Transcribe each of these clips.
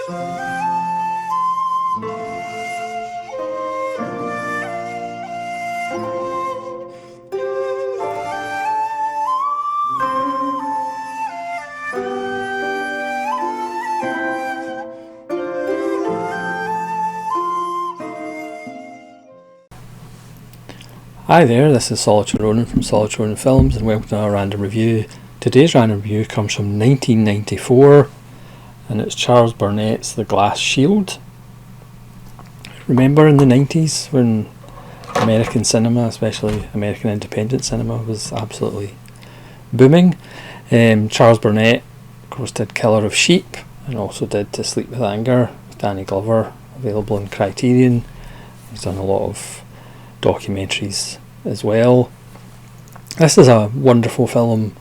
Hi there, this is Solitary Ronin from Solitary Ronin Films, and welcome to our random review. Today's random review comes from 1994, and it's Charles Burnett's The Glass Shield. Remember in the 90s when American cinema, especially American independent cinema, was absolutely booming? Charles Burnett, of course, did Killer of Sheep, and also did To Sleep with Anger with Danny Glover, available on Criterion. He's done a lot of documentaries as well. This is a wonderful film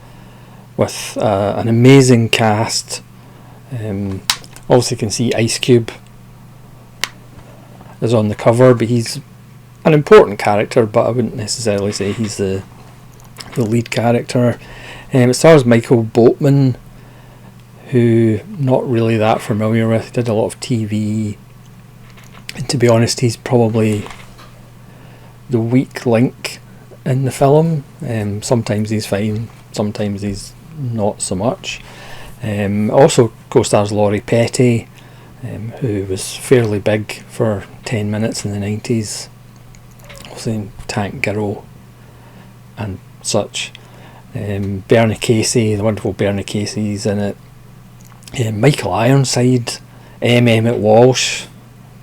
with an amazing cast. Also, you can see Ice Cube is on the cover, but he's an important character, but I wouldn't necessarily say he's the lead character. It stars Michael Boatman, who I'm not really that familiar with. He did a lot of TV, and to be honest, he's probably the weak link in the film. Sometimes he's fine, sometimes he's not so much. Also co-stars Laurie Petty, who was fairly big for 10 minutes in the 90s, also in Tank Girl and such. Bernie Casey, the wonderful Bernie Casey's in it. Michael Ironside, Emmett Walsh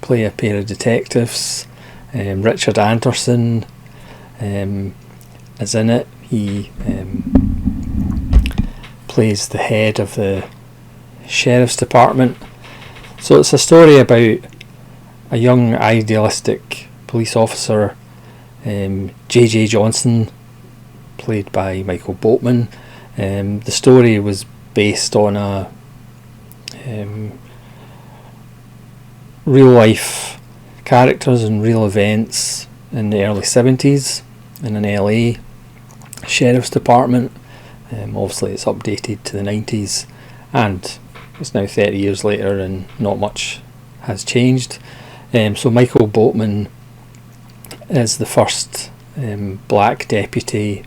play a pair of detectives. Richard Anderson is in it. He plays the head of the sheriff's department. So it's a story about a young idealistic police officer, J.J. Johnson, played by Michael Boatman. The story was based on a real life characters and real events in the early 70s in an LA sheriff's department. Obviously it's updated to the 90s, and it's now 30 years later and not much has changed. So Michael Boatman is the first black deputy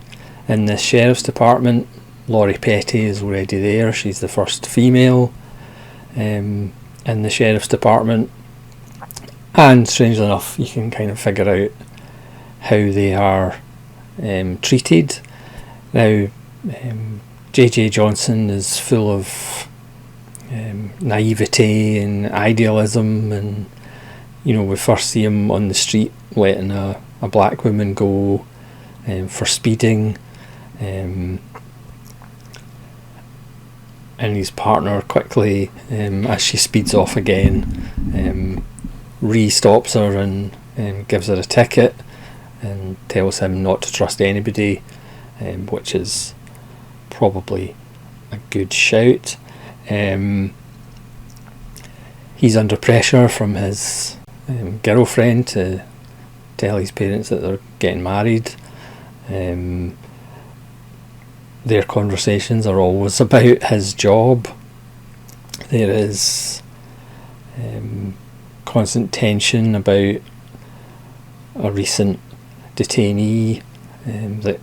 in the sheriff's department. Laurie Petty is already there. She's the first female in the sheriff's department. And strangely enough, you can kind of figure out how they are treated. Now, J.J. Johnson is full of naivety and idealism, and we first see him on the street letting a black woman go for speeding, and his partner quickly, as she speeds off again, stops her and gives her a ticket and tells him not to trust anybody, which is probably a good shout. He's under pressure from his girlfriend to tell his parents that they're getting married. Their conversations are always about his job. There is constant tension about a recent detainee that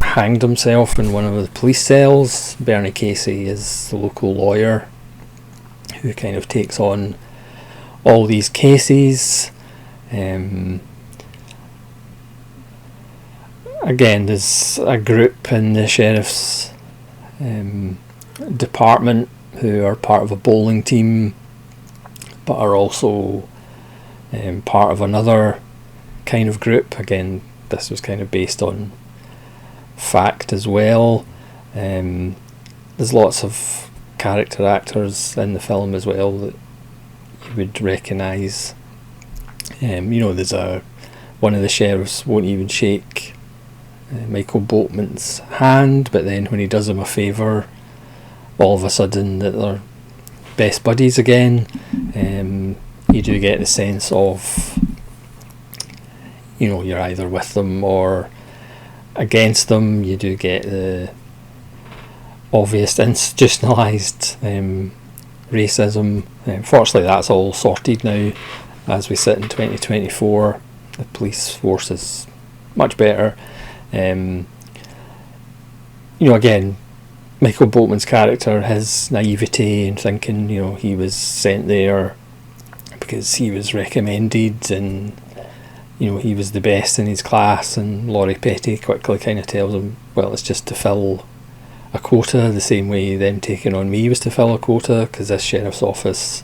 hanged himself in one of the police cells. Bernie Casey is the local lawyer who kind of takes on all these cases. Again, there's a group in the sheriff's department who are part of a bowling team, but are also part of another kind of group. Again, this was kind of based on fact as well. There's lots of character actors in the film as well that you would recognise. There's one of the sheriffs won't even shake Michael Boatman's hand, but then when he does him a favour, all of a sudden that they're best buddies again. You do get the sense of, you're either with them or against them. You do get the obvious institutionalised racism. Fortunately, that's all sorted now. As we sit in 2024, the police force is much better. Again, Michael Boltman's character, his naivety and thinking, he was sent there because he was recommended and, he was the best in his class, and Laurie Petty quickly kind of tells him, well, it's just to fill a quota, the same way them taking on me was to fill a quota, because this sheriff's office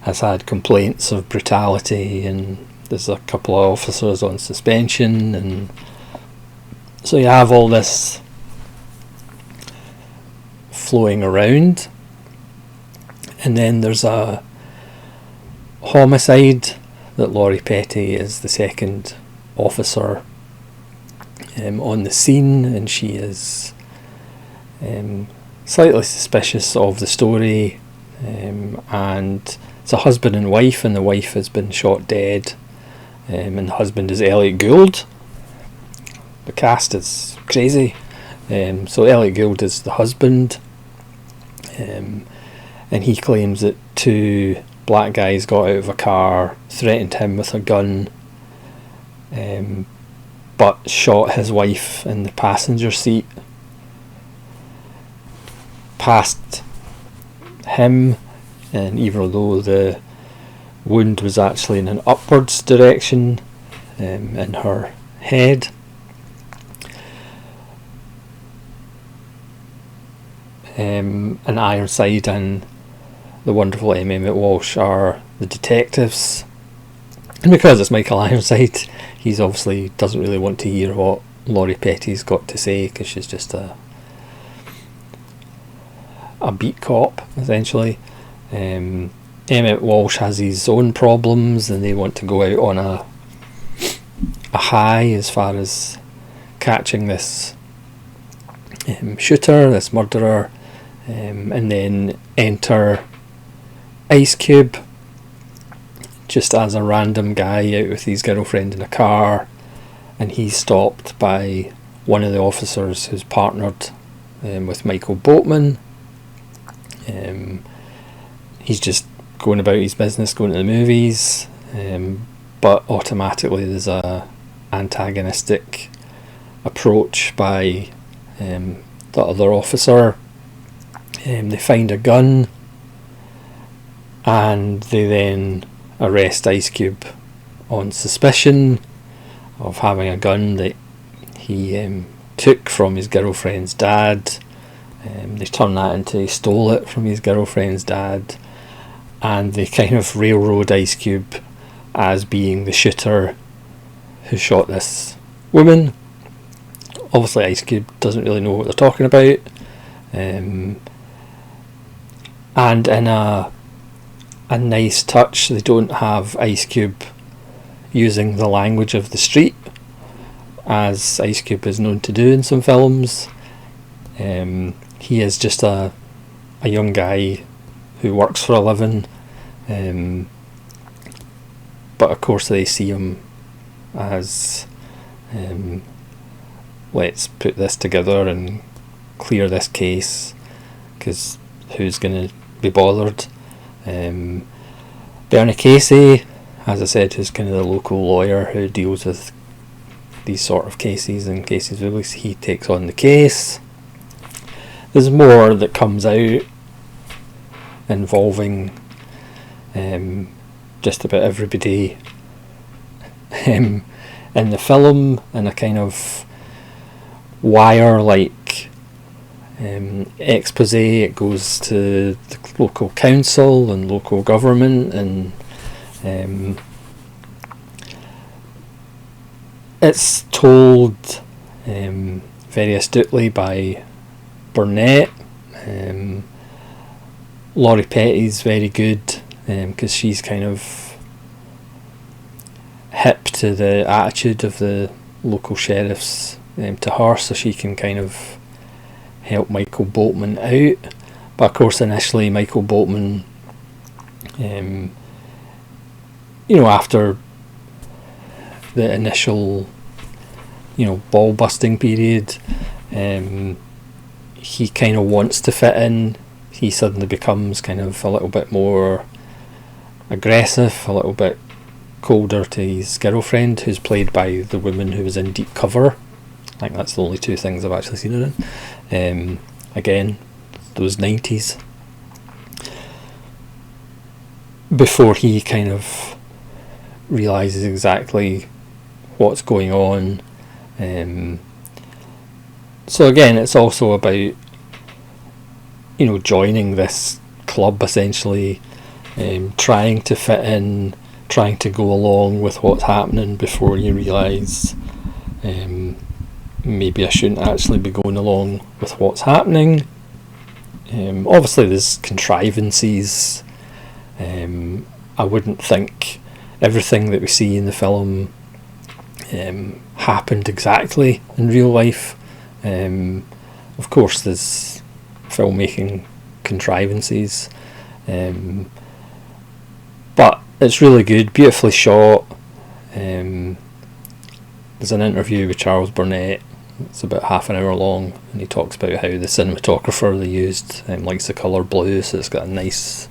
has had complaints of brutality and there's a couple of officers on suspension, and so you have all this flowing around. And then there's a homicide that Laurie Petty is the second officer on the scene, and she is slightly suspicious of the story, and it's a husband and wife, and the wife has been shot dead, and the husband is Elliot Gould. The cast is crazy. So Elliot Gould is the husband, and he claims that two black guys got out of a car, threatened him with a gun, but shot his wife in the passenger seat, past him, and even though the wound was actually in an upwards direction in her head. And Ironside and the wonderful Emmett Walsh are the detectives, and because it's Michael Ironside, he's obviously doesn't really want to hear what Laurie Petty's got to say, because she's just a beat cop essentially. Emmett Walsh has his own problems, and they want to go out on a high as far as catching this shooter, this murderer, and then enter Ice Cube just as a random guy out with his girlfriend in a car, and he's stopped by one of the officers who's partnered with Michael Boltman. He's just going about his business, going to the movies, but automatically there's a antagonistic approach by the other officer. They find a gun, and they then arrest Ice Cube on suspicion of having a gun that he took from his girlfriend's dad. They turn that into he stole it from his girlfriend's dad, and they kind of railroad Ice Cube as being the shooter who shot this woman. Obviously Ice Cube doesn't really know what they're talking about, and in a nice touch, they don't have Ice Cube using the language of the street, as Ice Cube is known to do in some films. He is just a young guy who works for a living, but of course they see him as let's put this together and clear this case, because who's going to be bothered. Bernie Casey, as I said, who's kind of the local lawyer who deals with these sort of cases and cases release, he takes on the case. There's more that comes out involving just about everybody in the film, in a kind of wire-like expose. It goes to the local council and local government, and it's told very astutely by Burnett. Laurie Petty's very good, because she's kind of hip to the attitude of the local sheriffs to her, so she can kind of help Michael Boltman out. But of course initially Michael Boltman, after the initial ball busting period, he kind of wants to fit in. he suddenly becomes kind of a little bit more aggressive, a little bit colder to his girlfriend, who's played by the woman who was in Deep Cover. I think that's the only two things I've actually seen her in. Again, those 90s. Before he kind of realises exactly what's going on. So again, it's also about, joining this club essentially, trying to fit in, trying to go along with what's happening before you realise maybe I shouldn't actually be going along with what's happening. Obviously there's contrivances. I wouldn't think everything that we see in the film happened exactly in real life. Of course there's filmmaking contrivances, but it's really good, beautifully shot. There's an interview with Charles Burnett. It's about half an hour long, and he talks about how the cinematographer they used likes the colour blue, so it's got a nice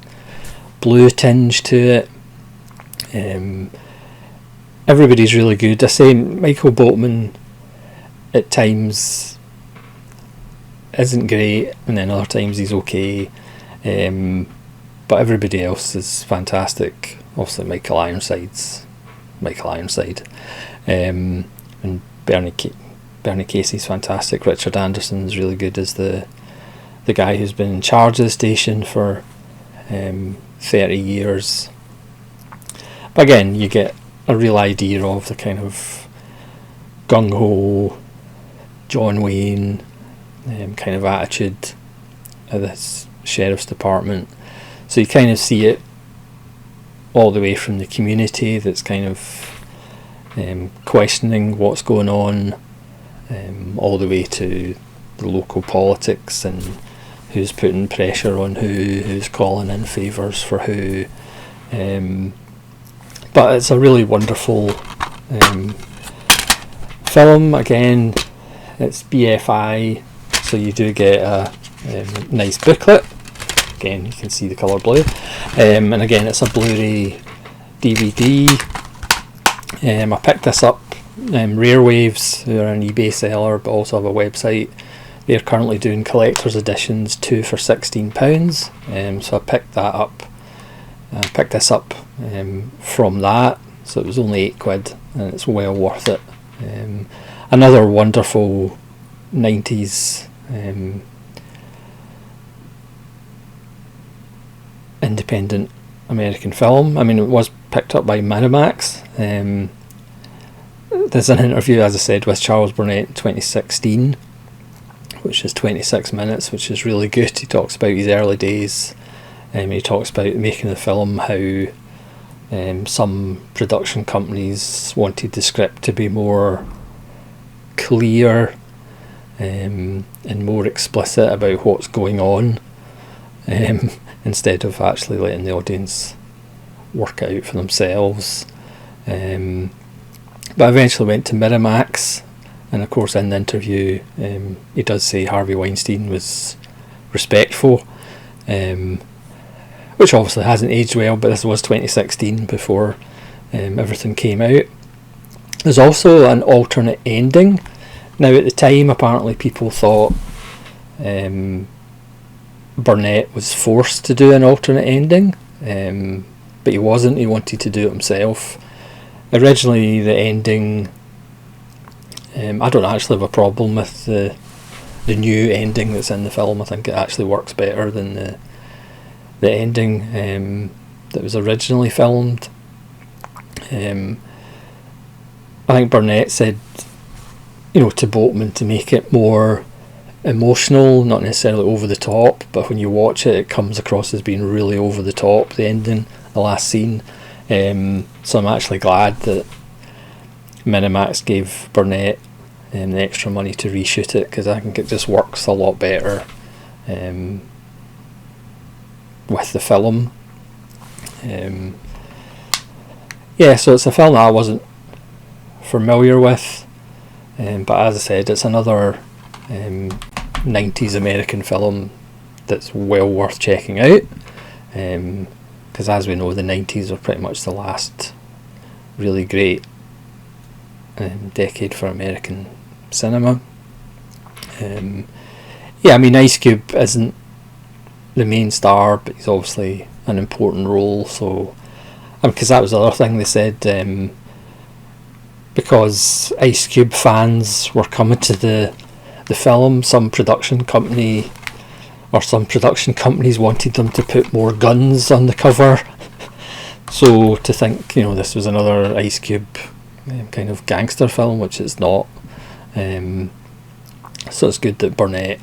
blue tinge to it. Everybody's really good. I say Michael Boatman at times isn't great, and then other times he's okay, but everybody else is fantastic. Obviously Michael Ironside's Michael Ironside, and Bernie Casey's fantastic. Richard Anderson's really good as the guy who's been in charge of the station for 30 years. But again, you get a real idea of the kind of gung-ho John Wayne kind of attitude of this sheriff's department. So you kind of see it all the way from the community that's kind of questioning what's going on, all the way to the local politics and who's putting pressure on who's calling in favours for who. But it's a really wonderful film. Again, it's BFI, so you do get a nice booklet. Again, you can see the colour blue, and again it's a Blu-ray DVD. I picked this up. Rare Waves, who are an eBay seller but also have a website, they're currently doing collector's editions, 2 for £16. So I picked that up. I picked this up from that, so it was only £8, and it's well worth it. Another wonderful 90s independent American film. I mean, it was picked up by Miramax. There's an interview, as I said, with Charles Burnett in 2016, which is 26 minutes, which is really good. He talks about his early days. He talks about making the film, how some production companies wanted the script to be more clear and more explicit about what's going on, instead of actually letting the audience work it out for themselves. But eventually went to Miramax, and of course in the interview he does say Harvey Weinstein was respectful, which obviously hasn't aged well, but this was 2016 before everything came out. There's also an alternate ending. Now at the time apparently people thought Burnett was forced to do an alternate ending, but he wasn't. He wanted to do it himself. Originally the ending, I don't actually have a problem with the new ending that's in the film. I think it actually works better than the ending that was originally filmed. I think Burnett said, to Boatman to make it more emotional, not necessarily over the top, but when you watch it, it comes across as being really over the top, the ending, the last scene. So I'm actually glad that Miramax gave Burnett the extra money to reshoot it, because I think it just works a lot better with the film. So it's a film that I wasn't familiar with, but as I said, it's another 90s American film that's well worth checking out, because as we know, the 90s were pretty much the last really great decade for American cinema. Yeah, I mean, Ice Cube isn't the main star, but he's obviously an important role. So, because that was the other thing they said, because Ice Cube fans were coming to the film, some production companies wanted them to put more guns on the cover. So to think, this was another Ice Cube kind of gangster film, which it's not. So it's good that Burnett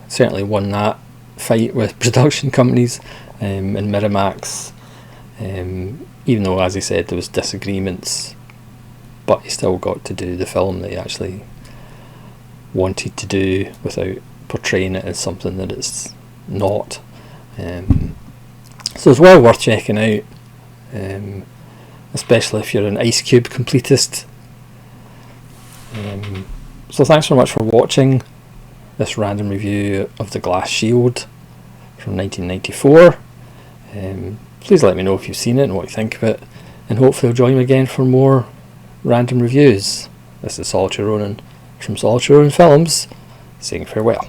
certainly won that fight with production companies and Miramax, even though, as he said, there was disagreements, but he still got to do the film that he actually wanted to do without portraying it as something that it's not. So it's well worth checking out, especially if you're an Ice Cube completist. So thanks very much for watching this random review of The Glass Shield from 1994. Please let me know if you've seen it and what you think of it, and hopefully you'll join me again for more random reviews. This is Solitary Ronin from Solitary Ronin Films, saying farewell.